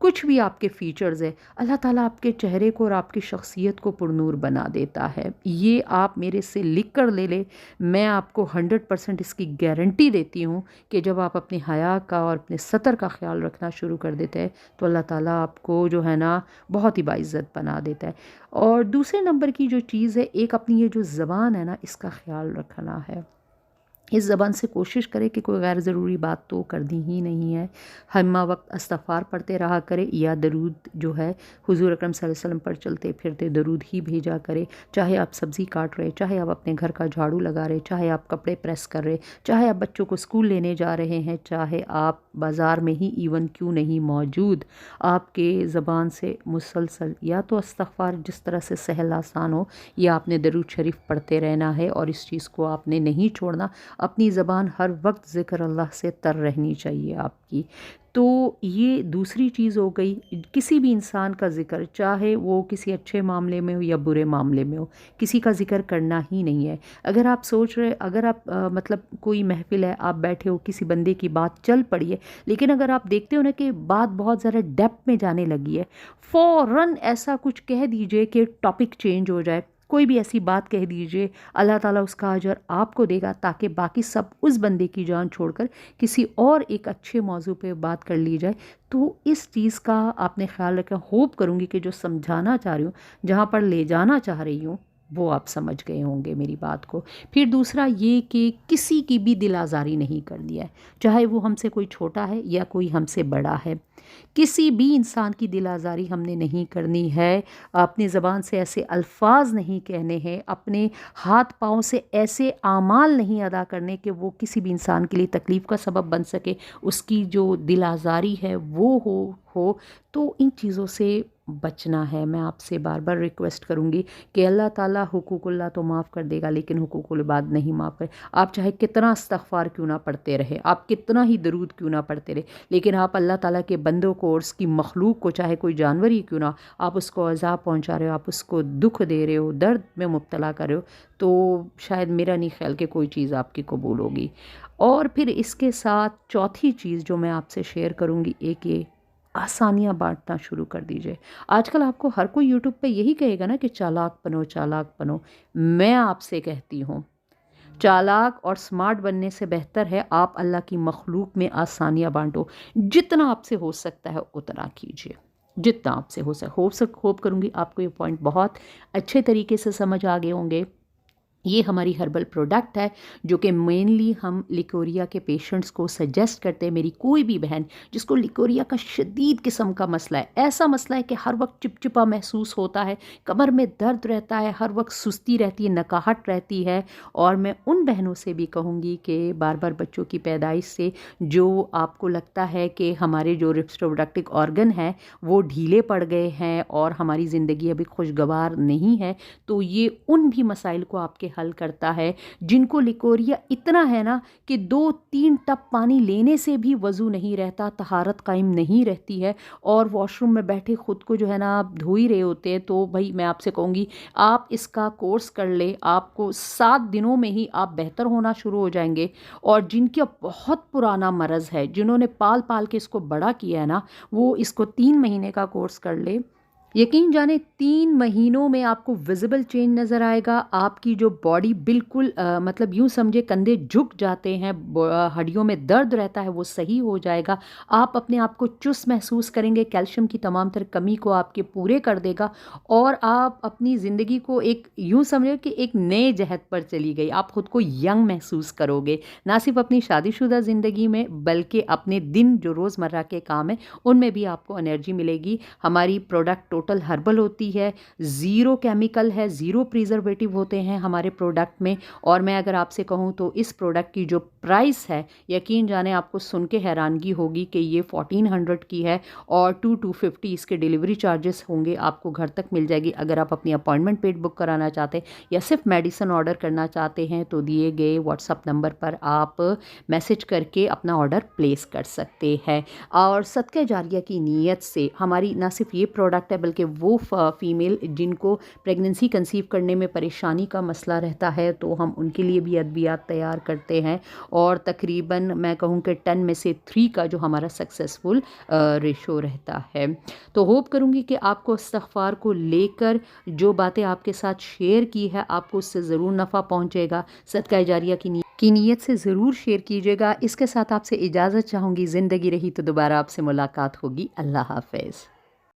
کچھ بھی آپ کے فیچرز ہے، اللہ تعالیٰ آپ کے چہرے کو اور آپ کی شخصیت کو پرنور بنا دیتا ہے۔ یہ آپ میرے سے لکھ کر لے لیں، میں آپ کو 100% اس کی گارنٹی دیتی ہوں کہ جب آپ اپنے حیا کا اور اپنے ستر کا خیال رکھنا شروع کر دیتے ہیں تو اللہ تعالیٰ آپ کو جو ہے نا بہت ہی باعزت بنا دیتا ہے۔ اور دوسرے نمبر کی جو چیز ہے، ایک اپنی یہ جو زبان ہے نا، اس کا خیال رکھنا ہے۔ اس زبان سے کوشش کرے کہ کوئی غیر ضروری بات تو کرنی ہی نہیں ہے، ہمہ وقت استغفار پڑھتے رہا کرے یا درود جو ہے حضور اکرم صلی اللہ علیہ وسلم پر چلتے پھرتے درود ہی بھیجا کرے، چاہے آپ سبزی کاٹ رہے، چاہے آپ اپنے گھر کا جھاڑو لگا رہے، چاہے آپ کپڑے پریس کر رہے، چاہے آپ بچوں کو اسکول لینے جا رہے ہیں، چاہے آپ بازار میں ہی ایون کیوں نہیں موجود، آپ کے زبان سے مسلسل یا تو استغفار جس طرح سے سہل آسان ہو، یا آپ نے درود شریف پڑھتے رہنا ہے، اور اس چیز کو آپ نے نہیں چھوڑنا۔ اپنی زبان ہر وقت ذکر اللہ سے تر رہنی چاہیے آپ کی۔ تو یہ دوسری چیز ہو گئی۔ کسی بھی انسان کا ذکر، چاہے وہ کسی اچھے معاملے میں ہو یا برے معاملے میں ہو، کسی کا ذکر کرنا ہی نہیں ہے۔ اگر آپ سوچ رہے، اگر آپ مطلب کوئی محفل ہے، آپ بیٹھے ہو، کسی بندے کی بات چل پڑی ہے، لیکن اگر آپ دیکھتے ہو نا کہ بات بہت زیادہ ڈیپتھ میں جانے لگی ہے، فوراً ایسا کچھ کہہ دیجئے کہ ٹاپک چینج ہو جائے، کوئی بھی ایسی بات کہہ دیجئے، اللہ تعالیٰ اس کا اجر آپ کو دے گا، تاکہ باقی سب اس بندے کی جان چھوڑ کر کسی اور ایک اچھے موضوع پہ بات کر لی جائے۔ تو اس چیز کا آپ نے خیال رکھا۔ ہوپ کروں گی کہ جو سمجھانا چاہ رہی ہوں، جہاں پر لے جانا چاہ رہی ہوں، وہ آپ سمجھ گئے ہوں گے میری بات کو۔ پھر دوسرا یہ کہ کسی کی بھی دل آزاری نہیں کرنی ہے، چاہے وہ ہم سے کوئی چھوٹا ہے یا کوئی ہم سے بڑا ہے، کسی بھی انسان کی دل آزاری ہم نے نہیں کرنی ہے۔ اپنی زبان سے ایسے الفاظ نہیں کہنے ہیں، اپنے ہاتھ پاؤں سے ایسے اعمال نہیں ادا کرنے کہ وہ کسی بھی انسان کے لیے تکلیف کا سبب بن سکے، اس کی جو دل آزاری ہے وہ ہو۔ تو ان چیزوں سے بچنا ہے۔ میں آپ سے بار بار ریکویسٹ کروں گی کہ اللہ تعالیٰ حقوق اللہ تو معاف کر دے گا، لیکن حقوق العباد نہیں معاف کرے۔ آپ چاہے کتنا استغفار کیوں نہ پڑھتے رہے، آپ کتنا ہی درود کیوں نہ پڑھتے رہے، لیکن آپ اللہ تعالیٰ کے بندوں کو اور اس کی مخلوق کو، چاہے کوئی جانور ہی کیوں نہ، آپ اس کو عذاب پہنچا رہے ہو، آپ اس کو دکھ دے رہے ہو، درد میں مبتلا کر رہے ہو، تو شاید میرا نہیں خیال کہ کوئی چیز آپ کی قبول ہوگی۔ اور پھر اس کے ساتھ چوتھی چیز جو میں آپ سے شیئر کروں گی، ایک یہ آسانیاں بانٹنا شروع کر دیجئے۔ آج کل آپ کو ہر کوئی یوٹیوب پہ یہی کہے گا نا کہ چالاک بنو، چالاک بنو۔ میں آپ سے کہتی ہوں، چالاک اور سمارٹ بننے سے بہتر ہے آپ اللہ کی مخلوق میں آسانیاں بانٹو۔ جتنا آپ سے ہو سکتا ہے اتنا کیجئے، جتنا آپ سے ہو سکتا ہوپ کروں گی آپ کو یہ پوائنٹ بہت اچھے طریقے سے سمجھ آگے ہوں گے۔ یہ ہماری ہربل پروڈکٹ ہے جو کہ مینلی ہم لیکوریا کے پیشنٹس کو سجیسٹ کرتے ہیں۔ میری کوئی بھی بہن جس کو لیکوریا کا شدید قسم کا مسئلہ ہے، ایسا مسئلہ ہے کہ ہر وقت چپچپا محسوس ہوتا ہے، کمر میں درد رہتا ہے، ہر وقت سستی رہتی ہے، نکاہٹ رہتی ہے، اور میں ان بہنوں سے بھی کہوں گی کہ بار بار بچوں کی پیدائش سے جو آپ کو لگتا ہے کہ ہمارے جو ریپروڈکٹیو آرگن ہیں وہ ڈھیلے پڑ گئے ہیں اور ہماری زندگی ابھی خوشگوار نہیں ہے، تو یہ ان بھی مسائل کو آپ کے حل کرتا ہے۔ جن کو لیکوریا اتنا ہے نا کہ 2-3 ٹپ پانی لینے سے بھی وضو نہیں رہتا، طہارت قائم نہیں رہتی ہے، اور واش روم میں بیٹھے خود کو جو ہے نا آپ دھو ہی رہے ہوتے ہیں، تو بھائی میں آپ سے کہوں گی آپ اس کا کورس کر لے، آپ کو 7 دنوں میں ہی آپ بہتر ہونا شروع ہو جائیں گے۔ اور جن کا بہت پرانا مرض ہے، جنہوں نے پال پال کے اس کو بڑا کیا ہے نا، وہ اس کو 3 مہینے کا کورس کر لے، یقین جانے 3 مہینوں میں آپ کو ویزیبل چینج نظر آئے گا۔ آپ کی جو باڈی بالکل مطلب یوں سمجھے کندھے جھک جاتے ہیں، ہڈیوں میں درد رہتا ہے، وہ صحیح ہو جائے گا۔ آپ اپنے آپ کو چست محسوس کریں گے، کیلشیم کی تمام تر کمی کو آپ کے پورے کر دے گا، اور آپ اپنی زندگی کو ایک یوں سمجھے کہ ایک نئے جہت پر چلی گئی، آپ خود کو ینگ محسوس کرو گے، نہ صرف اپنی شادی شدہ زندگی میں بلکہ اپنے دن جو روزمرہ کے کام ہیں ان میں بھی آپ کو انرجی ملے گی۔ ہماری پروڈکٹ ٹوٹل ہربل ہوتی ہے، 0 کیمیکل ہے، 0 پریزرویٹو ہوتے ہیں ہمارے پروڈکٹ میں، اور میں اگر آپ سے کہوں تو اس پروڈکٹ کی جو پرائس ہے، یقین جانے آپ کو سن کے حیرانگی ہوگی کہ یہ 1400 کی ہے، اور 250 اس کے ڈیلیوری چارجز ہوں گے، آپ کو گھر تک مل جائے گی۔ اگر آپ اپنی اپوائنٹمنٹ پیڈ بک کرانا چاہتے ہیں یا صرف میڈیسن آرڈر کرنا چاہتے ہیں تو دیے گئے واٹس ایپ نمبر پر آپ میسج کر کے اپنا آرڈر پلیس کر سکتے ہیں۔ اور صدقہ جاریہ کی نیت سے ہماری نہ صرف یہ پروڈکٹ ہے بلکہ وہ فیمیل جن کو پریگننسی کنسیو کرنے میں پریشانی کا مسئلہ رہتا ہے تو ہم ان کے لیے بھی ادویات تیار کرتے ہیں، اور تقریباً میں کہوں کہ 10 میں سے 3 کا جو ہمارا سکسیسفل ریشو رہتا ہے۔ تو ہوپ کروں گی کہ آپ کو استغفار کو لے کر جو باتیں آپ کے ساتھ شیئر کی ہے آپ کو اس سے ضرور نفع پہنچے گا، صدقہ جاریہ کی نیت سے ضرور شیئر کیجیے گا۔ اس کے ساتھ آپ سے اجازت چاہوں گی، زندگی رہی تو دوبارہ آپ سے ملاقات ہوگی۔ اللہ حافظ۔